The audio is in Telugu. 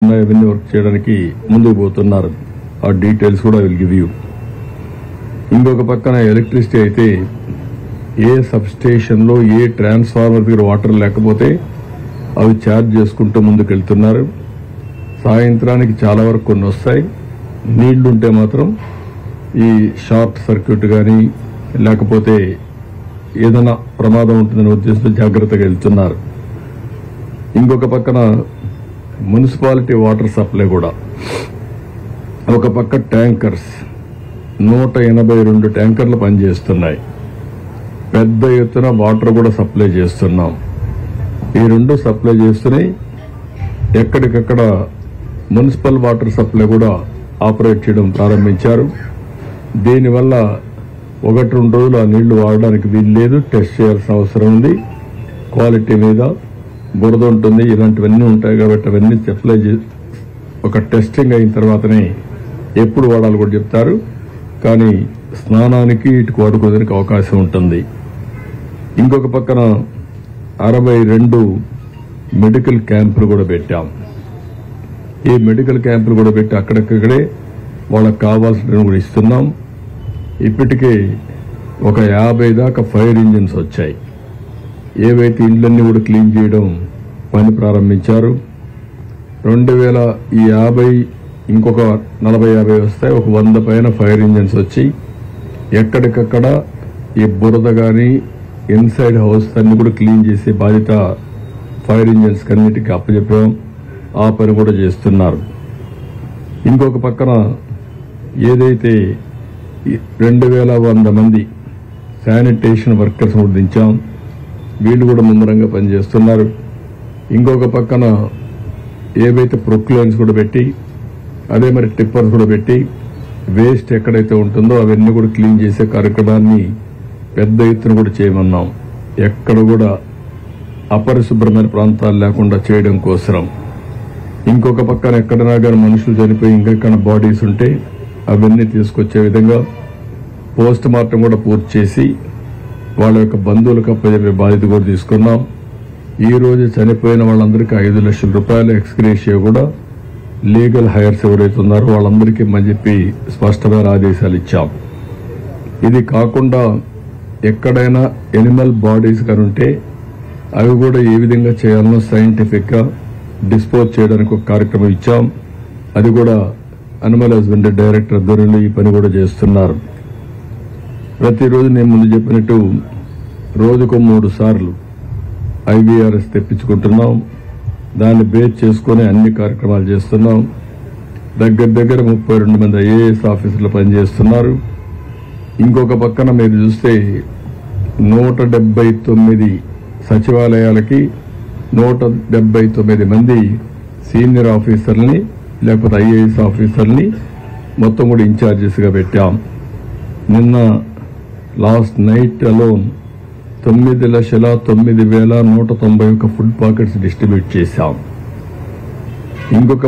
ఇవన్నీ వర్క్ చేయడానికి ముందుకు పోతున్నారు. ఆ డీటెయిల్స్ కూడా విల్ గివ్ యూ. ఇంకొక పక్కన ఎలక్ట్రిసిటీ అయితే ఏ సబ్ స్టేషన్ లో ఏ ట్రాన్స్ఫార్మర్ దగ్గర వాటర్ లేకపోతే అవి ఛార్జ్ చేసుకుంటూ ముందుకు వెళ్తున్నారు. సాయంత్రానికి చాలా వరకు కొన్ని వస్తాయి. నీళ్లుంటే మాత్రం ఈ షార్ట్ సర్క్యూట్ కానీ లేకపోతే ఏదైనా ప్రమాదం ఉంటుందనే ఉద్దేశంతో జాగ్రత్తగా వెళ్తున్నారు. ఇంకొక పక్కన మున్సిపాలిటీ వాటర్ సప్లై కూడా ఒక పక్క ట్యాంకర్స్ 182 ట్యాంకర్లు పనిచేస్తున్నాయి. పెద్ద ఎత్తున వాటర్ కూడా సప్లై చేస్తున్నాం. ఈ రెండు సప్లై చేస్తున్నాయి. ఎక్కడికక్కడ మున్సిపల్ వాటర్ సప్లై కూడా ఆపరేట్ చేయడం ప్రారంభించారు. దీనివల్ల 1-2 రోజులు ఆ నీళ్లు వాడడానికి వీలు లేదు. టెస్ట్ చేయాల్సిన అవసరం ఉంది. క్వాలిటీ మీద బురద ఉంటుంది, ఇలాంటివన్నీ ఉంటాయి కాబట్టి అవన్నీ సప్లై ఒక టెస్టింగ్ అయిన తర్వాతనే ఎప్పుడు వాడాలి కూడా చెప్తారు. కానీ స్నానానికి ఇటుకు వాడుకోవడానికి అవకాశం ఉంటుంది. ఇంకొక పక్కన 62 మెడికల్ క్యాంపులు కూడా పెట్టాం. ఈ మెడికల్ క్యాంపులు కూడా పెట్టి అక్కడక్కడే వాళ్ళకి కావాల్సినవి కూడా ఇస్తున్నాం. ఇప్పటికే ఒక 50 దాకా ఫైర్ ఇంజిన్స్ వచ్చాయి. ఏవైతే ఇండ్లన్నీ కూడా క్లీన్ చేయడం పని ప్రారంభించారు. 2050 ఇంకొక 40-50 వస్తాయి. ఒక 100 పైన ఫైర్ ఇంజిన్స్ వచ్చి ఎక్కడికక్కడ ఈ బురద కానీ ఇన్సైడ్ హౌస్ అన్ని కూడా క్లీన్ చేసే బాధ్యత ఫైర్ ఇంజిన్స్ అన్నిటికీ అప్పచెప్పాం. ఆ పని కూడా చేస్తున్నారు. ఇంకొక పక్కన ఏదైతే 2100 మంది శానిటేషన్ వర్కర్స్ కూడా దించాం. వీళ్ళు కూడా ముమ్మరంగా పనిచేస్తున్నారు. ఇంకొక పక్కన ఏవైతే ప్రొక్లైన్స్ కూడా పెట్టి అదే మరి టిప్పర్స్ కూడా పెట్టి వేస్ట్ ఎక్కడైతే ఉంటుందో అవన్నీ కూడా క్లీన్ చేసే కార్యక్రమాన్ని పెద్ద ఎత్తున కూడా చేయమన్నాం. ఎక్కడ కూడా అపరిశుభ్రమైన ప్రాంతాలు లేకుండా చేయడం కోసం. ఇంకొక పక్కన ఎక్కడైనా కానీ మనుషులు చనిపోయి ఇంకెక్కడ బాడీస్ ఉంటే అవన్నీ తీసుకొచ్చే విధంగా పోస్ట్ మార్టం కూడా పూర్తి చేసి వాళ్ళ యొక్క బంధువులకు అప్పచెప్పే బాధ్యత కూడా తీసుకున్నాం. ఈ రోజు చనిపోయిన వాళ్ళందరికీ 5 లక్షల రూపాయల ఎక్స్గ్రేషియా కూడా లీగల్ హైర్స్ ఎవరైతే ఉన్నారో వాళ్ళందరికీ అని చెప్పి స్పష్టమైన ఆదేశాలు ఇచ్చాం. ఇది కాకుండా ఎక్కడైనా ఎనిమల్ బాడీస్ కానీ ఉంటే అవి కూడా ఏ విధంగా చేయాలనో సైంటిఫిక్ గా డిస్పోజ్ చేయడానికి ఒక కార్యక్రమం ఇచ్చాం. అది కూడా అనిమల్ హస్బెండరీ డైరెక్టర్ ఆధ్వర్యంలో ఈ పని కూడా చేస్తున్నారు. ప్రతిరోజు నేను ముందు చెప్పినట్టు రోజుకు 3 సార్లు IVRS తెప్పించుకుంటున్నాం. దాన్ని బేస్ చేసుకుని అన్ని కార్యక్రమాలు చేస్తున్నాం. దగ్గర 32 మంది IAS ఆఫీసర్లు పనిచేస్తున్నారు. ఇంకొక పక్కన మీరు చూస్తే 179 సచివాలయాలకి 179 మంది సీనియర్ ఆఫీసర్లని లేకపోతే IAS ఆఫీసర్ని మొత్తం కూడా ఇన్ఛార్జెస్ గా పెట్టాం. నిన్న last night alone 9,09,191 food packets distribute చేశాం. ఇంకొక